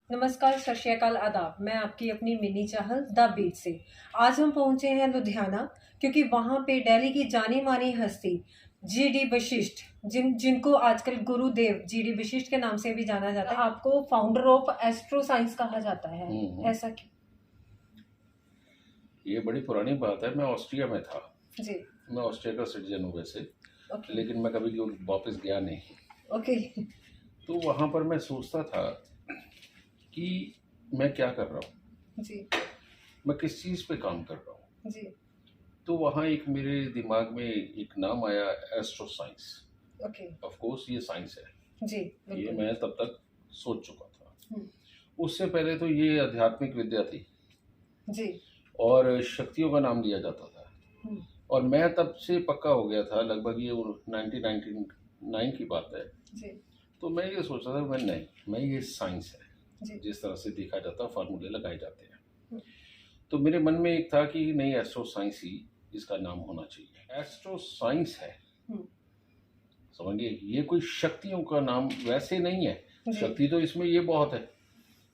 नमस्कार, सत श्री अकाल, आदाब। मैं आपकी अपनी मिनी चाहल द बीट से। आज हम पहुंचे हैं लुधियाना, क्योंकि वहां पे दिल्ली की जानी मानी हस्ती जीडी वशिष्ठ, जिनको आजकल गुरुदेव जीडी वशिष्ठ के नाम से भी जाना जाता है, आपको फाउंडर ऑफ एस्ट्रो साइंस कहा जाता है। ऐसा क्यों? ये बड़ी पुरानी बात है। मैं ऑस्ट्रिया में था जी। मैं ऑस्ट्रिया का सिटीजन हूँ वैसे, ओके। लेकिन मैं कभी वापस गया नहीं। ओके। तो वहाँ पर मैं सोचता था कि मैं क्या कर रहा हूँ, जी। मैं किस चीज़ पे काम कर रहा हूँ। जी। तो वहाँ एक मेरे दिमाग में एक नाम आया, astro science. Okay. Of course ये साइंस है, जी, ये बिल्कुल। मैं तब तक सोच चुका था। हम्म। उससे पहले तो ये आध्यात्मिक विद्या थी जी। और शक्तियों का नाम लिया जाता था। हम्म। और मैं तब से पक्का हो गया था, लगभग ये 1999 की बात है। जी। तो मैं ये सोच रहा था, मैं ये साइंस है, जी। जिस तरह से देखा जाता है, फार्मूले लगाए जाते हैं। हम्म। तो मेरे मन में एक था कि नहीं, एस्ट्रो साइंस ही इसका नाम होना चाहिए। एस्ट्रो साइंस है, हम्म। समझिए, ये कोई शक्तियों का नाम वैसे नहीं है। जी। शक्ति तो इसमें ये बहुत है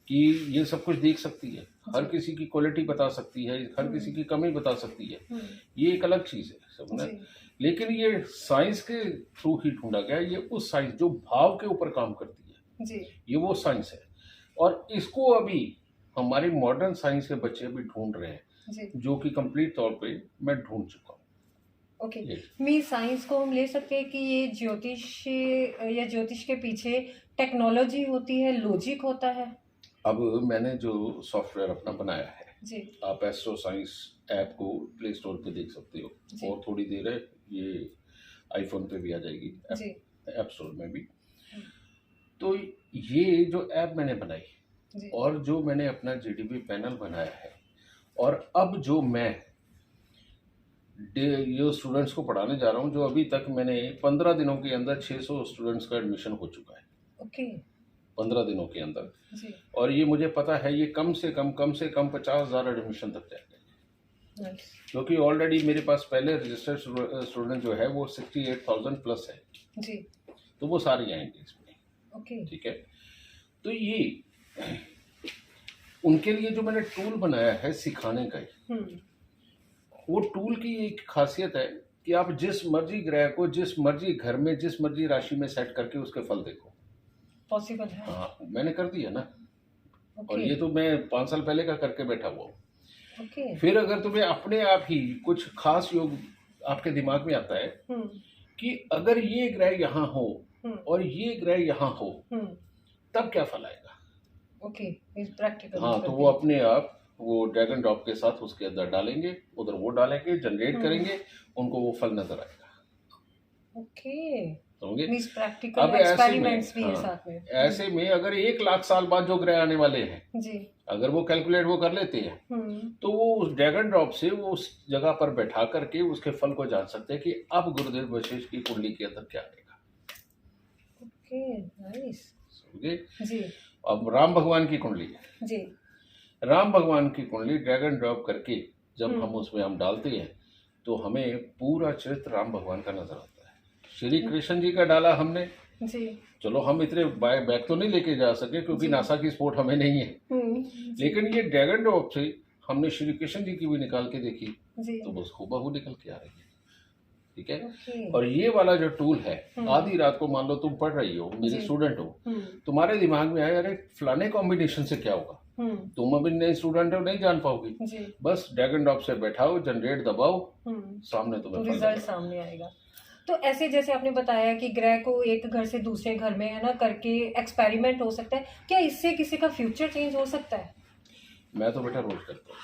कि ये सब कुछ देख सकती है, हर जी। किसी की क्वालिटी बता सकती है, हर किसी की कमी बता सकती है। ये एक अलग चीज़ है, समझना। जी। लेकिन ये साइंस के थ्रू ही ढूंढा गया। ये उस साइंस जो भाव के ऊपर काम करती है, जी। ये वो साइंस है। और इसको अभी हमारे मॉडर्न साइंस के बच्चे अभी ढूंढ रहे हैं, जी। जो कि कंप्लीट तौर पे मैं ढूंढ चुका हूँ। ओके। ये मी साइंस को हम ले सकते हैं कि ये ज्योतिष या ज्योतिष के पीछे टेक्नोलॉजी होती है, लॉजिक होता है। अब मैंने जो सॉफ्टवेयर अपना बनाया है, जी। आप एस्ट्रो साइंस ऐप को प्ले स्टोर पे देख सकते हो, जी। और थोड़ी देर है ये आईफोन पे भी आ जाएगी, जी। ऐप स्टोर में भी। तो ये जो ऐप मैंने बनाई, जी। और जो मैंने अपना जीडीपी पैनल बनाया है, और अब जो मैं ये स्टूडेंट्स को पढ़ाने जा रहा हूँ, जो अभी तक मैंने 15 दिनों के अंदर 600 स्टूडेंट्स का एडमिशन हो चुका है। ओके। 15 दिनों के अंदर। जी। और ये मुझे पता है, ये कम से कम 50,000 एडमिशन तक जाएगा, नाइस। क्योंकि ऑलरेडी मेरे पास पहले रजिस्टर्ड स्टूडेंट जो है वो 68,000 प्लस है। जी। तो वो सारे आएंगे इसमें। ओके। ठीक है। तो ये उनके लिए जो मैंने टूल बनाया है सिखाने का ही, वो टूल की एक खासियत है कि आप जिस मर्जी ग्रह को जिस मर्जी घर में जिस मर्जी राशि में सेट करके उसके फल देखो। पॉसिबल है। हाँ, मैंने कर दिया ना। और ओके। ये तो मैं 5 साल पहले का करके बैठा हुआ हूँ। ओके। फिर अगर तुम्हें अपने आप ही कुछ खास योग आपके दिमाग में आता है कि अगर ये ग्रह यहाँ हो और ये ग्रह यहाँ हो, तब क्या फल आएगा। Okay, practical. हाँ, तो वो अपने आप वो ड्रैग एंड ड्रॉप के साथ उसके अंदर डालेंगे, उधर वो डालेंगे, जनरेट करेंगे, उनको वो फल नजर आएगा। ओके। समझे? मींस प्रैक्टिकल अब एक्सपेरिमेंट्स भी है साथ में। ऐसे में अगर 1 लाख साल बाद जो ग्रह आने वाले हैं, जी। अगर वो कैलकुलेट वो कर लेते हैं, तो वो उस ड्रैग एंड ड्रॉप से वो उस जगह पर बैठा करके उसके फल को जान सकते हैं कि अब गुरुदेव वशिष्ठ की कुंडली के अंदर क्या आएगा। Okay, nice. समझे? जी। अब राम भगवान की कुंडली है। जी। राम भगवान की कुंडली ड्रैग एंड ड्रॉप करके जब हम उसमें हम डालते हैं, तो हमें पूरा चरित्र राम भगवान का नजर आता है। श्री कृष्ण जी का डाला हमने। जी। चलो, हम इतने बैक तो नहीं लेके जा सके, क्योंकि नासा की सपोर्ट हमें नहीं है। लेकिन ये ड्रैग एंड ड्रॉप से हमने श्री कृष्ण जी की भी निकाल के देखी, तो बस हूबहू निकल के आ रही है। ठीक है। और ये वाला जो टूल है, आधी रात को मान लो तुम पढ़ रही हो, मेरे स्टूडेंट हो, तुम्हारे दिमाग में आया, अरे फलाने कॉम्बिनेशन से क्या होगा, तुम अभी नए स्टूडेंट हो, नहीं जान पाओगे। बस ड्रैग एंड ड्रॉप से बैठाओ, जनरेट दबाओ, सामने तुम्हें रिजल्ट सामने आएगा। तो ऐसे जैसे आपने बताया कि ग्रह को एक घर से दूसरे घर में है ना करके एक्सपेरिमेंट हो सकता है, क्या इससे किसी का फ्यूचर चेंज हो सकता है? मैं तो बेटा रोज करता हूँ।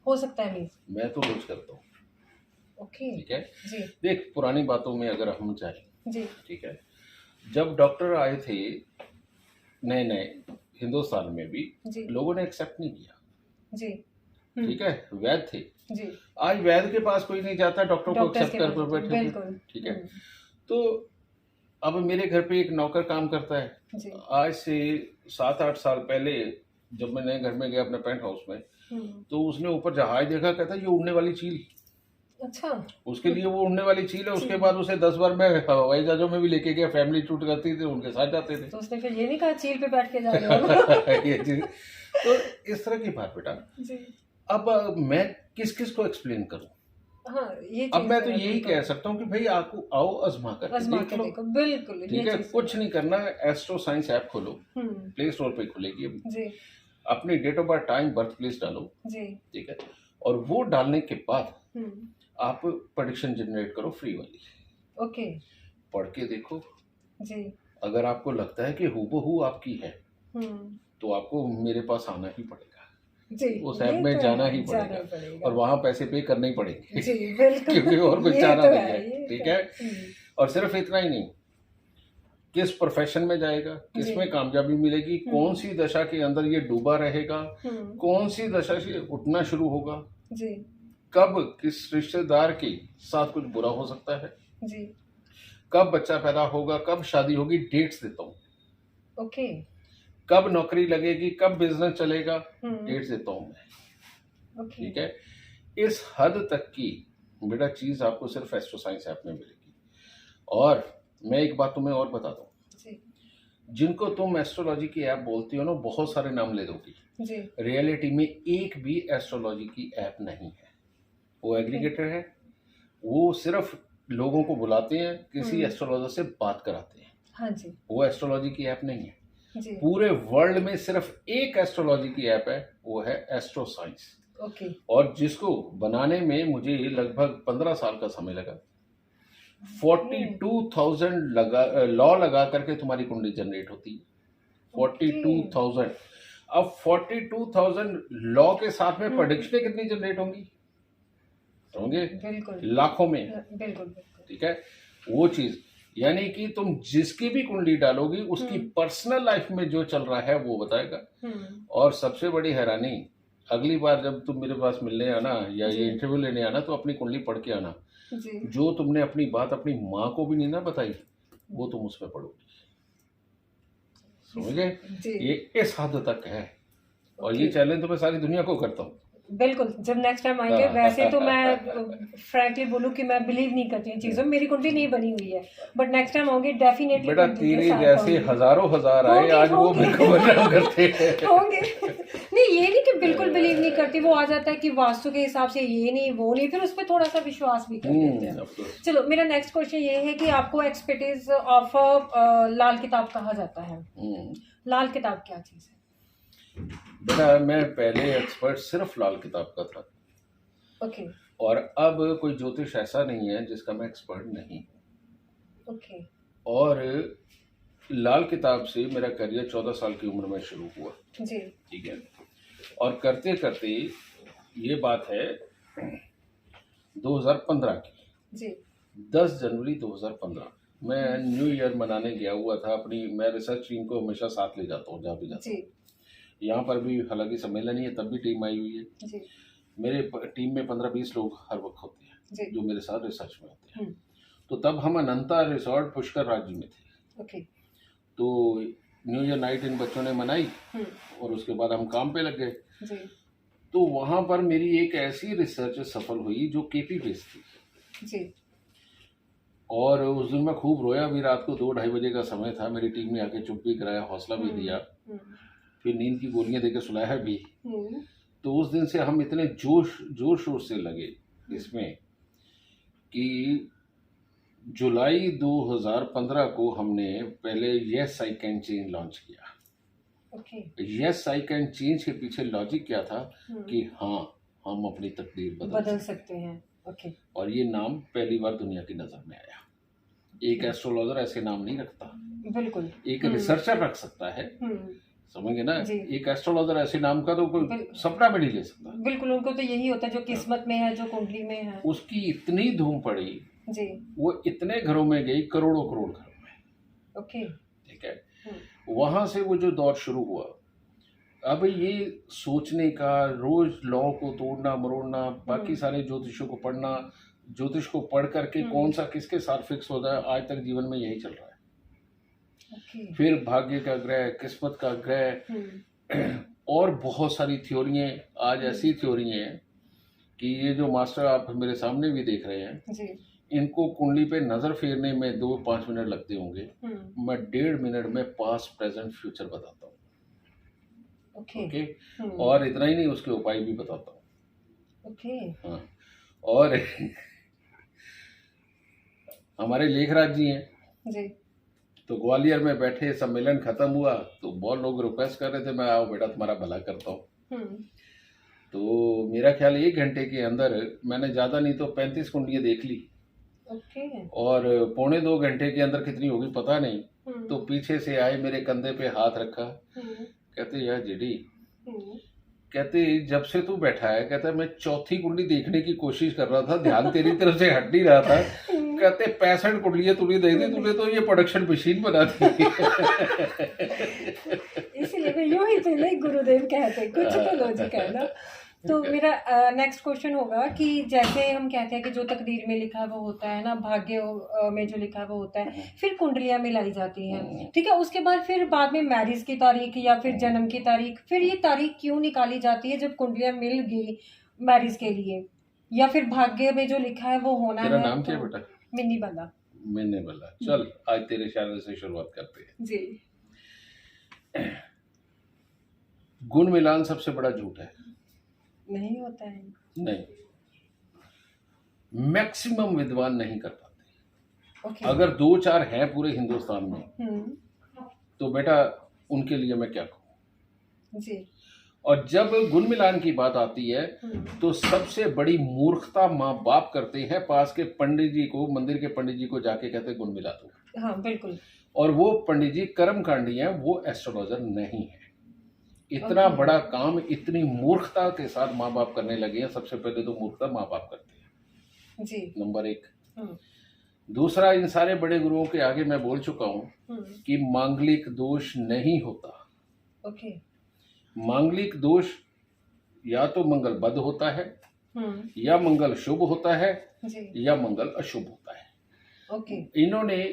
हो सकता है मीन्स? मैं तो रोज करता हूँ। ओके। ठीक है जी। देख, पुरानी बातों में अगर हम जाएं, जी। ठीक है, जब डॉक्टर आए थे नए नए हिंदुस्तान में भी, लोगों ने एक्सेप्ट नहीं किया। जी। ठीक है, वैद थे। जी। आज वैद के पास कोई नहीं जाता, डॉक्टर को एक्सेप्ट कर बैठे। बिल्कुल। ठीक है। तो अब मेरे घर पे एक नौकर काम करता है। जी। आज से 7-8 साल पहले जब मैं नए घर में गया अपने पेंट हाउस में, तो उसने ऊपर जहाज देखा, कहता ये उड़ने वाली चील। अच्छा। उसके लिए वो उड़ने वाली चील है। उसके बाद उसे 10 बार मैं हवाई जहाजों में भी लेके गया, फैमिली टूर करती थी उनके साथ जाते थे। तो उसने फिर ये नहीं कहा चील पे बैठ के जा रहे हो? ये चीज, तो इस तरह की बात बेटा। जी। अब मैं किस किस को एक्सप्लेन करूं? हाँ, ये अब चीज मैं तो है, यही बिल्कुल। कह सकता हूँ कि भाई आपको आओ आजमा करके आजमा देख के लो। देखो, बिल्कुल, ये ठीक है, चीज कुछ है। नहीं करना, एस्ट्रो साइंस ऐप खोलो, हम्म। प्ले स्टोर पे खुलेगी अभी, जी। अपनी date of birth, time, birth place डालो। जी। ठीक है, और वो डालने के बाद हम्म। आप प्रेडिक्शन जनरेट करो फ्री वाली, ओके। पढ़ के देखो। जी। अगर आपको लगता है कि हूबहू आपकी है, हम्म। तो आपको मेरे पास आना ही पड़ेगा, जी, उस ये ऐप में तो जाना है, ही जाना पड़ेगा, पड़ेगा। और वहां पैसे पे करने ही पड़ेंगे। जी, बिल्कुल। क्योंकि और कुछ ये चारा तो नहीं है, है। ये ठीक तो है, और सिर्फ इतना ही नहीं, किस प्रोफेशन में जाएगा, किस जी। में कामयाबी मिलेगी, कौन सी दशा के अंदर ये डूबा रहेगा, हम्म। कौन सी दशा से उठना शुरू होगा, जी। कब किस रिश्तेदार के साथ कुछ बुरा हो सकता है, जी। कब बच्चा पैदा होगा, कब शादी होगी, डेट्स देता हूँ। ओके। कब नौकरी लगेगी, कब बिजनेस चलेगा, हम्म। डेट्स देता हूँ मैं। ओके। ठीक है, इस हद तक की बेटा चीज आपको सिर्फ एस्ट्रो साइंस ऐप में मिलेगी। और मैं एक बात तुम्हें और बता दूं, जी। जिनको तुम एस्ट्रोलॉजी की ऐप बोलती हो ना, बहुत सारे नाम ले दोगी, जी। रियलिटी में एक भी एस्ट्रोलॉजी की ऐप नहीं है। वो एग्रीगेटर है, वो सिर्फ लोगों को बुलाते हैं, किसी एस्ट्रोलॉजर से बात कराते हैं। हाँ जी। वो एस्ट्रोलॉजी की ऐप नहीं है। जी। पूरे वर्ल्ड में सिर्फ एक एस्ट्रोलॉजी की ऐप है, वो है एस्ट्रो साइंस। ओके। और जिसको बनाने में मुझे लगभग 15 साल का समय लगा। 42,000 लॉ लगा करके तुम्हारी कुंडली जनरेट होती है। 42,000। अब 42,000 लॉ के साथ में प्रेडिक्शनें कितनी जनरेट होंगी? होंगे बिल्कुल, लाखों में। बिल्कुल बिल्कुल। ठीक है, वो चीज, यानी कि तुम जिसकी भी कुंडली डालोगी उसकी पर्सनल लाइफ में जो चल रहा है वो बताएगा। और सबसे बड़ी हैरानी, अगली बार जब तुम मेरे पास मिलने आना या ये इंटरव्यू लेने आना, तो अपनी कुंडली पढ़ के आना। जी। जो तुमने अपनी बात अपनी माँ को भी नहीं ना बताई, वो तुम उसमें पढ़ोगी। समझ गए? ये इस हद तक है, और ये चैलेंज तो मैं सारी दुनिया को करता हूँ। बिल्कुल, जब नेक्स्ट टाइम आएंगे। वैसे तो मैं फ्रैंकली बोलूं कि मैं बिलीव नहीं करती इन चीज़ों में, मेरी कुंडली नहीं बनी हुई है, बट नेक्स्ट टाइम आऊंगी डेफिनेटली। बेटा तेरे जैसे हजारों हजार आए आज, वो मेरे को बदनाम करते होंगे। नहीं, ये नहीं कि बिल्कुल बिलीव नहीं करती, वो आ जाता है कि वास्तु के हिसाब से ये नहीं वो नहीं, फिर उस पर थोड़ा सा विश्वास भी कर लेते हैं। चलो, मेरा नेक्स्ट क्वेश्चन ये है कि आपको एक्सपर्टीज ऑफ लाल किताब कहा जाता है। लाल किताब क्या चीज़ है? बेटा मैं पहले एक्सपर्ट सिर्फ लाल किताब का था। ओके। और अब कोई ज्योतिष ऐसा नहीं है जिसका मैं एक्सपर्ट नहीं। ओके। और लाल किताब से मेरा करियर 14 साल की उम्र में शुरू हुआ। जी। ठीक है, और करते करते ये बात है 2015 की। जी। 10 जनवरी 2015 मैं न्यू ईयर मनाने गया हुआ था अपनी। मैं रिसर्च टीम को हमेशा साथ ले जाता हूँ जहाँ भी जाता हूँ। यहाँ पर भी हालांकि सम्मेलन ही है, तब भी टीम आई हुई है। जी। मेरे टीम में 15-20 लोग हर वक्त होते हैं जो मेरे साथ रिसर्च में होते हैं। तो तब हम अनंता रिसोर्ट पुष्कर राज्य में थे। ओके। तो न्यू ईयर नाइट इन बच्चों ने मनाई, और उसके बाद हम काम पे लग गए। तो वहाँ पर मेरी एक ऐसी रिसर्च सफल हुई जो केपी बेस्ड थी। जी। और उस दिन मैं खूब रोया भी। रात को 2-2:30 बजे का समय था। मेरी टीम ने आके चुप भी कराया, हौसला भी दिया, फिर नींद की गोलियां देकर सुलाया भी। तो उस दिन से हम इतने जोर शोर से लगे इसमें कि जुलाई 2015 को हमने पहले yes I can change launch किया। यस आई कैन चेंज के पीछे लॉजिक क्या था कि हाँ, हम अपनी तकदीर बदल सकते हैं। ओके। और ये नाम पहली बार दुनिया की नजर में आया। एक एस्ट्रोलॉजर ऐसे नाम नहीं रखता, बिल्कुल एक रिसर्चर रख सकता है। समझे ना? एक एस्ट्रोलॉजर ऐसे नाम का तो कोई सपना में नहीं ले सकता। बिल्कुल, उनको तो यही होता है जो किस्मत में है, जो कुंडली में है। उसकी इतनी धूम पड़ी जी, वो इतने घरों में गई, करोड़ों करोड़ घरों में। ओके। ठीक है, वहां से वो जो दौर शुरू हुआ, अब ये सोचने का, रोज लॉ को तोड़ना मरोड़ना, बाकी सारे ज्योतिषों को पढ़ना, ज्योतिष को पढ़ करके कौन सा किसके साथ फिक्स होता है, आज तक जीवन में यही चल रहा है। फिर भाग्य का ग्रह, किस्मत का ग्रह, और बहुत सारी थ्योरियां। आज ऐसी थ्योरी हैं कि ये जो मास्टर आप मेरे सामने भी देख रहे हैं, जी। इनको कुंडली पे नजर फेरने में 2-5 मिनट लगते होंगे, मैं 1.5 मिनट में पास्ट प्रेजेंट फ्यूचर बताता हूँ। ओके। ओके, और इतना ही नहीं, उसके उपाय भी बताता हूँ। ओके। हाँ, और हमारे लेखराज जी हैं जी। तो ग्वालियर में बैठे, सम्मेलन खत्म हुआ तो बहुत लोग रिक्वेस्ट कर रहे थे मैं आओ बेटा तुम्हारा भला करता हूँ। तो मेरा ख्याल 1 घंटे के अंदर मैंने ज्यादा नहीं तो 35 कुंडलियां देख ली। ओके। और 1.25-2 घंटे के अंदर कितनी होगी पता नहीं। तो पीछे से आए, मेरे कंधे पे हाथ रखा, कहते यार जेडी, कहते जब से तू बैठा है, कहता मैं चौथी कुंडली देखने की कोशिश कर रहा था, ध्यान तेरी तरफ से हट नहीं रहा था। कहते 65 कुंडलियां तूने दे दी, तूने तो ये प्रोडक्शन मशीन बना दी। इसलिए यूं ही तो नहीं गुरुदेव कहते, कुछ तो लॉजिक है ना। तो मेरा नेक्स्ट क्वेश्चन होगा कि जैसे हम कहते हैं कि जो तकदीर में लिखा है वो होता है ना, भाग्य में जो लिखा है वो होता है, फिर कुंडलियां मिलाई जाती हैं, ठीक है। उसके बाद में मैरिज की तारीख या फिर जन्म की तारीख, फिर ये तारीख क्यों निकाली जाती है जब कुंडलियां मिल गई मैरिज के लिए, या फिर भाग्य में जो लिखा है वो होना है। तेरा नाम क्या बेटा? मिन्नी बाला। मिन्नी बाला। चल आज तेरे चैनल से शुरुआत करते हैं जी। गुण मिलान सबसे बड़ा झूठ है। नहीं होता है। नहीं, मैक्सिमम विद्वान नहीं कर पाते। ओके। अगर 2-4 हैं पूरे हिंदुस्तान में तो बेटा उनके लिए मैं क्या कहूँ। जी। और जब गुण मिलान की बात आती है तो सबसे बड़ी मूर्खता माँ बाप करते हैं, पास के पंडित जी को, मंदिर के पंडित जी को जाके कहते गुण मिला दो। हाँ बिल्कुल। और वो पंडित जी कर्मकांडी हैं, वो एस्ट्रोलॉजर नहीं है। इतना बड़ा काम इतनी मूर्खता के साथ माँ बाप करने लगे हैं। सबसे पहले तो मूर्खता माँ बाप करते हैं जी, नंबर 1। दूसरा, इन सारे बड़े गुरुओं के आगे मैं बोल चुका हूँ कि मांगलिक दोष नहीं होता। ओके। मांगलिक दोष या तो मंगल बद होता है, या मंगल शुभ होता है, या मंगल अशुभ होता है। ओके। इन्होंने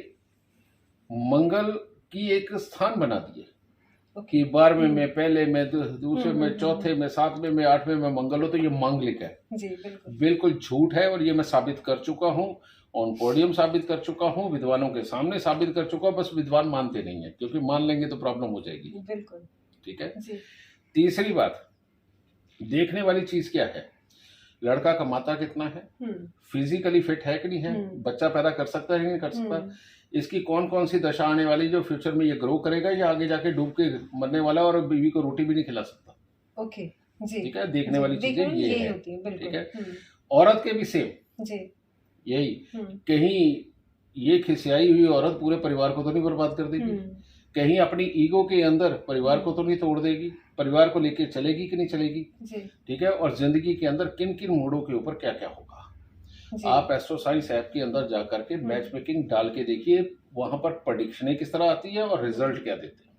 मंगल की एक स्थान बना दिए कि 12वें में, पहले में, दूसरे में, चौथे में, 7वें में, 8वें में मंगल हो तो ये मांगलिक है। जी बिल्कुल। बिल्कुल झूठ है। और ये मैं साबित कर चुका हूँ, ऑन पोडियम साबित कर चुका हूँ, विद्वानों के सामने साबित कर चुका हूँ। बस विद्वान मानते नहीं है, क्योंकि मान लेंगे तो प्रॉब्लम हो जाएगी। बिल्कुल। ठीक है जी। तीसरी बात, देखने वाली चीज क्या है, लड़का कमाता कितना है, फिजिकली फिट है कि नहीं है, बच्चा पैदा कर सकता है कि नहीं कर सकता, इसकी कौन कौन सी दशा आने वाली जो फ्यूचर में ये ग्रो करेगा, या आगे जाके डूब के मरने वाला और बीवी को रोटी भी नहीं खिला सकता। ओके जी। ठीक है, देखने वाली चीजें ये है। होती है। ठीक है, औरत के भी सेम जी। यही, कहीं ये खिसियाई हुई औरत पूरे परिवार को तो नहीं बर्बाद कर देगी, कहीं अपनी ईगो के अंदर परिवार को तो नहीं तोड़ देगी, परिवार को लेके चलेगी कि नहीं चलेगी। ठीक है, और जिंदगी के अंदर किन किन मोड़ों के ऊपर क्या क्या होगा, आप एस्ट्रो साइंस ऐप के अंदर जा करके मैच मेकिंग डाल के देखिए, वहां पर प्रेडिक्शनें किस तरह आती है और रिजल्ट क्या देते हैं।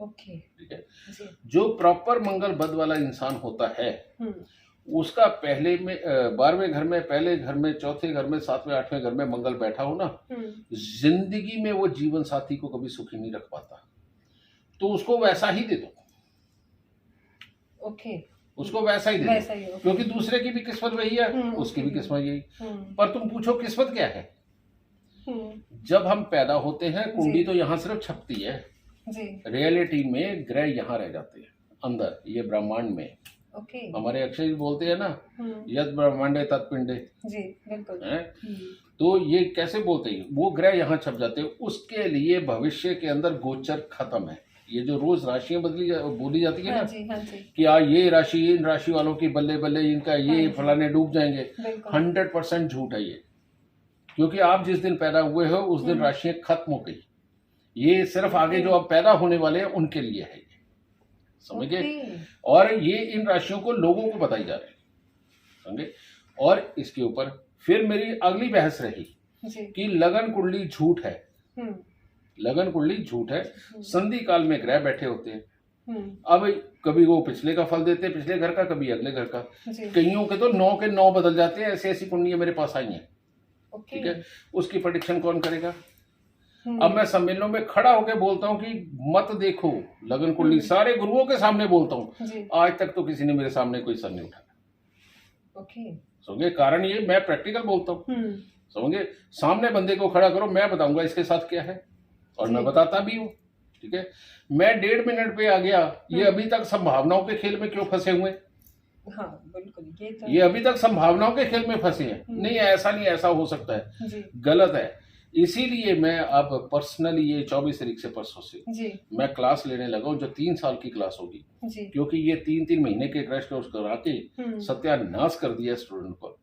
ओके। ठीक है, जो प्रॉपर मंगल बद वाला इंसान होता है उसका पहले में 12वें घर में, पहले घर में, चौथे घर में, 7वें 8वें घर में मंगल बैठा हो ना, जिंदगी में वो जीवन साथी को कभी सुखी नहीं रख पाता। तो उसको वैसा ही दे दो। ओके। उसको वैसा ही दे दो, क्योंकि दूसरे की भी किस्मत वही है, उसकी भी किस्मत यही। पर तुम पूछो किस्मत क्या है। जब हम पैदा होते हैं कुंडली तो यहाँ सिर्फ छपती है, रियलिटी में ग्रह यहाँ रह जाते हैं अंदर, ये ब्रह्मांड में। हमारे अक्षय जी बोलते हैं ना, यद ब्रह्मांडे तत्पिंडे। जी बिल्कुल। तो ये कैसे बोलते हैं, वो ग्रह यहाँ छप जाते हैं। उसके लिए भविष्य के अंदर गोचर खत्म है। ये जो रोज राशियां बोली जाती है ना, कि ये राशि, इन राशि वालों की बल्ले बल्ले, इनका ये फलाने डूब जाएंगे, 100% झूठ है ये। क्योंकि आप जिस दिन पैदा हुए हो उस दिन राशियां खत्म हो गई। ये सिर्फ आगे जो अब पैदा होने वाले हैं उनके लिए है, समझ गए। और ये इन राशियों को लोगों को बताई जा रही है, समझे। और इसके ऊपर फिर मेरी अगली बहस रही कि लगन कुंडली झूठ है। लगन कुंडली झूठ है। संधि काल में ग्रह बैठे होते हैं। अब कभी वो पिछले का फल देते हैं, पिछले घर का, कभी अगले घर का। कईयों के तो 9 के 9 बदल जाते हैं। ऐसी ऐसी कुंडलियां मेरे पास आई हैं। ठीक है, उसकी प्रेडिक्शन कौन करेगा। अब मैं सम्मेलनों में खड़ा होकर बोलता हूँ कि मत देखो लगन कुंडली, सारे गुरुओं के सामने बोलता हूँ। आज तक तो किसी ने मेरे सामने कोई सर नहीं उठाया। ओके। समझे, कारण ये मैं प्रैक्टिकल बोलता हूँ, समझे। सामने बंदे को खड़ा करो, मैं बताऊंगा इसके साथ क्या है, और मैं बताता भी हूँ, ठीक है। मैं 1.5 मिनट पे आ गया, ये अभी तक संभावनाओं के खेल में क्यों फंसे हुए? हाँ बिल्कुल, ये अभी तक संभावनाओं के खेल में फंसे हैं। नहीं, ऐसा नहीं, ऐसा हो सकता है जी। गलत है। इसीलिए मैं अब पर्सनली ये 24 तारीख से, परसों से जी। मैं क्लास लेने लगा हूँ, जो 3 साल की क्लास होगी, क्योंकि ये 3-3 महीने के क्रैश कोर्स करा के सत्यानाश कर दिया स्टूडेंट को।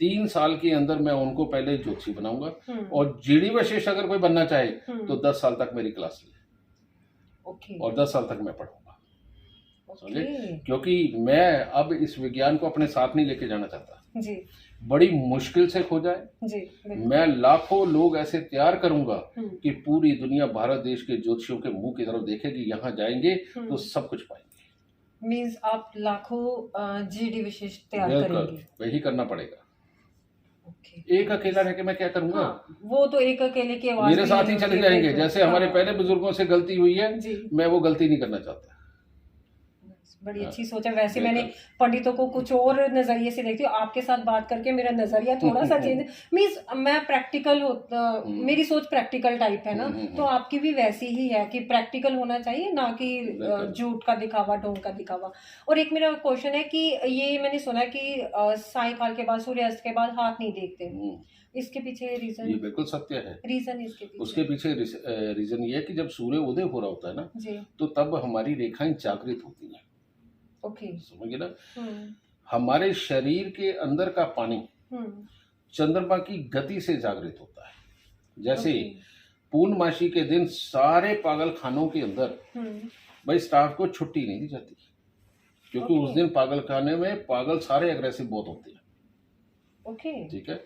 3 साल के अंदर मैं उनको पहले ज्योतिषी बनाऊंगा, और जीडी वशिष्ठ अगर कोई बनना चाहे तो 10 साल तक मेरी क्लास ले, और 10 साल तक मैं पढ़ूंगा, समझे। क्योंकि मैं अब इस विज्ञान को अपने साथ नहीं लेके जाना चाहता जी। बड़ी मुश्किल से खो जाए जी, मैं लाखों लोग ऐसे तैयार करूंगा कि पूरी दुनिया भारत देश के ज्योतिषियों के मुंह की तरफ देखेगी, यहाँ जाएंगे तो सब कुछ पाएंगे। मींस आप लाखों जीडी विशिष्ट तैयार करेंगे? वही करना पड़ेगा। एक अकेला रह के मैं क्या करूंगा? हाँ, वो तो एक अकेले की आवाज मेरे साथ ही चले जाएंगे, जैसे हमारे पहले बुजुर्गों से गलती हुई है, मैं वो गलती नहीं करना चाहता। बड़ी अच्छी सोच है। वैसे मैंने पंडितों को कुछ और नजरिए से देखती हूँ, आपके साथ बात करके मेरा नजरिया थोड़ा सा चेंज। मींस मैं प्रैक्टिकल मेरी सोच प्रैक्टिकल टाइप है ना, तो आपकी भी वैसी ही है कि प्रैक्टिकल होना चाहिए, ना कि झूठ का दिखावा, ढोंग का दिखावा। और एक मेरा क्वेश्चन है कि ये मैंने सुना कि सायंकाल के बाद, सूर्यास्त के बाद हाथ नहीं देखते, इसके पीछे रीजन? ये बिल्कुल सत्य है। रीजन इसके पीछे? उसके पीछे रीजन ये है कि जब सूर्य उदय हो रहा होता है ना, तो तब हमारी रेखाएं जागृत होती हैं। ओके, समझिए ना, हमारे शरीर के अंदर का पानी चंद्रमा की गति से जागृत होता है। जैसे पूर्णमासी के दिन सारे पागल खानों के अंदर भाई स्टाफ को छुट्टी नहीं दी जाती, क्योंकि उस दिन पागल खाने में पागल सारे एग्रेसिव बहुत होते हैं। ओके, ठीक है,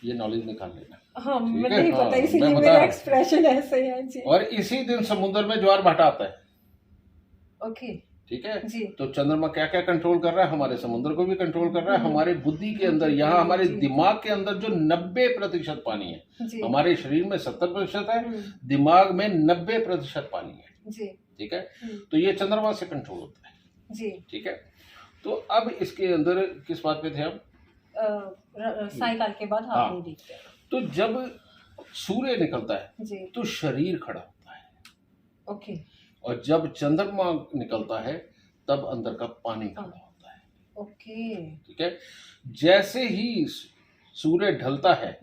ये नॉलेज निकाल लेना। हाँ, मुझे नहीं पता, इसीलिए मेरा एक्सप्रेशन ऐसे है जी। और इसी दिन समुद्र में ज्वार भाटा आता है। ओके, ठीक है जी। तो चंद्रमा क्या क्या कंट्रोल कर रहा है? हमारे समुद्र को भी कंट्रोल कर रहा है, हमारे बुद्धि के अंदर, यहाँ हमारे दिमाग के अंदर जो 90% पानी है, हमारे शरीर में 70% है, दिमाग में 90% पानी है। ठीक है, तो ये चंद्रमा से कंट्रोल होता है जी। ठीक है, तो अब इसके अंदर किस बात पे थे हम? सायकाल के बाद हाथ नहीं दिखते। तो जब सूर्य निकलता है तो शरीर खड़ा होता है। ओके, और जब चंद्रमा निकलता है तब अंदर का पानी खड़ा होता है। ओके, ठीक है। जैसे ही सूर्य ढलता है,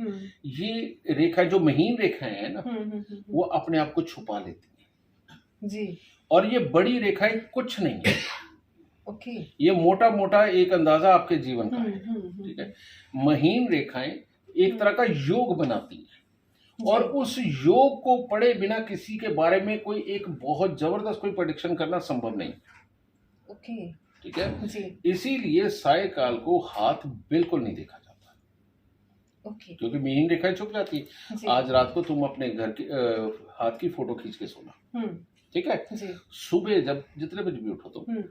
ये रेखा जो महीन रेखाएं हैं ना, वो अपने आप को छुपा लेती हैं जी। और ये बड़ी रेखाएं कुछ नहीं है। ओके, ये मोटा मोटा एक अंदाजा आपके जीवन का है। ठीक है, महीन रेखाएं एक तरह का योग बनाती हैं, और उस योग को पढ़े बिना किसी के बारे में कोई एक बहुत जबरदस्त कोई प्रेडिक्शन करना संभव नहीं। ओके, ठीक है जी। इसीलिए सायकाल को हाथ बिल्कुल नहीं देखा जाता। ओके, क्योंकि महीन रेखाएं छुप जाती है। आज रात को तुम अपने घर की हाथ की फोटो खींच के सोना, ठीक है जी। सुबह जब जितने बजे भी उठो तुम,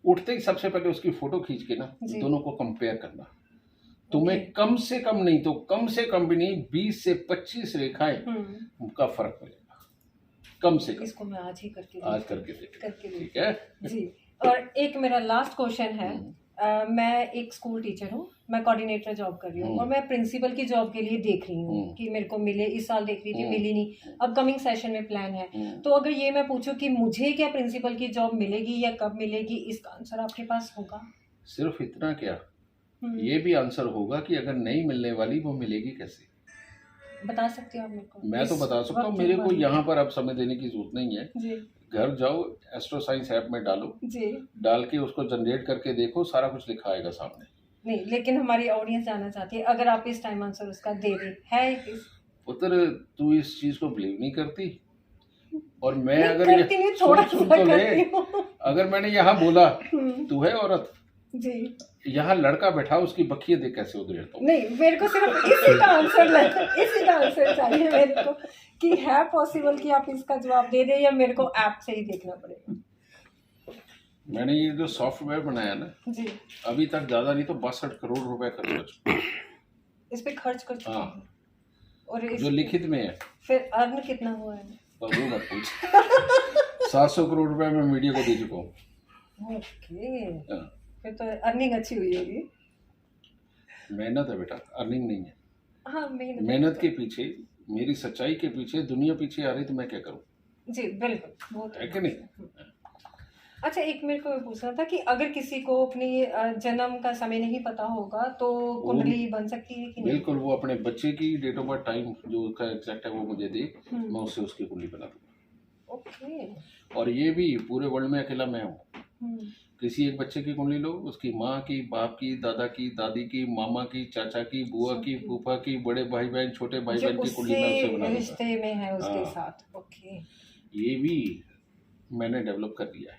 उठते ही सबसे पहले उसकी फोटो खींच के ना दोनों को कंपेयर करना। तुम्हें कम से कम नहीं तो कम से कम भी नहीं 20 से 25 रेखाएं का फर्क मिलेगा, कम से कम। इसको मैं आज ही करके देख, ठीक है जी। और एक मेरा लास्ट क्वेश्चन है, मैं एक स्कूल टीचर हूँ, मैं कोऑर्डिनेटर जॉब कर रही हूँ, और मैं प्रिंसिपल की जॉब के लिए देख रही हूँ कि मेरे को मिले। इस साल देख रही थी, मिली नहीं, अब कमिंग सेशन में प्लान है। तो अगर ये मैं पूछूं कि मुझे क्या प्रिंसिपल की जॉब मिलेगी या कब मिलेगी, इसका आंसर आपके पास होगा? सिर्फ इतना क्या, ये भी आंसर होगा कि अगर नहीं मिलने वाली वो मिलेगी कैसे? बता सकते हो आप मेरे को? मैं तो बता सकता हूँ, मेरे को यहाँ पर अब समय देने की जरूरत नहीं है जी। घर जाओ, एस्ट्रो साइंस ऐप में डालो जी, डाल के उसको जनरेट करके देखो, सारा कुछ लिखा आएगा सामने। नहीं, लेकिन हमारी ऑडियंस जानना चाहती है, अगर आप इस टाइम आंसर उसका दे रहे है। पुत्र, तू इस चीज को बिलीव नहीं करती, और मैं अगर अगर मैंने यहाँ बोला तू है औरत जी, यहाँ लड़का बैठा, उसकी बखियां देख कैसे उधेड़ता हूँ। नहीं, मेरे को सिर्फ इसी का आंसर चाहिए मेरे को, कि है पॉसिबल कि आप इसका जवाब दे दें, या मेरे को ऐप से ही देखना पड़ेगा? मैंने ये जो सॉफ्टवेयर बनाया ना जी, अभी तक ज्यादा नहीं तो 62 करोड़ रुपए खर्च इस पे खर्च कर चुका हूं, और जो लिखित में है। फिर अर्न कितना हुआ है? वो मत पूछ। 700 करोड़ रुपए मैं मीडिया को दे चुका हूँ। ओके, फिर तो अर्निंग अच्छी हुई होगी। मेहनत है बेटा, अर्निंग नहीं है। हाँ, मेहनत के पीछे, मेरी सच्चाई के पीछे दुनिया पीछे आ रही तो मैं क्या करूं? जी बिल्कुल, वो तो है कि नहीं? अच्छा, एक मेरे को ये पूछना था कि अगर किसी को अपनी जन्म का समय नहीं पता होगा तो कुंडली बन सकती है कि नहीं? बिल्कुल, वो अपने बच्चे की डेट ऑफ बर्थ टाइम जो उसका एग्जैक्ट है वो मुझे दे, मैं उससे उसकी कुंडली बना दूंगा। ओके। और ये भी पूरे वर्ल्ड में अकेला मैं हूँ। किसी एक बच्चे की कुंडली लो, उसकी माँ की, बाप की, दादा की, दादी की, मामा की, चाचा की, बुआ की, फूफा की, बड़े भाई बहन, छोटे भाई जो बहन की कुंडली मैं उससे बना दूंगा। रिश्ते में है उसके हाँ। साथ। ओके। ये भी मैंने डेवलप कर दिया है।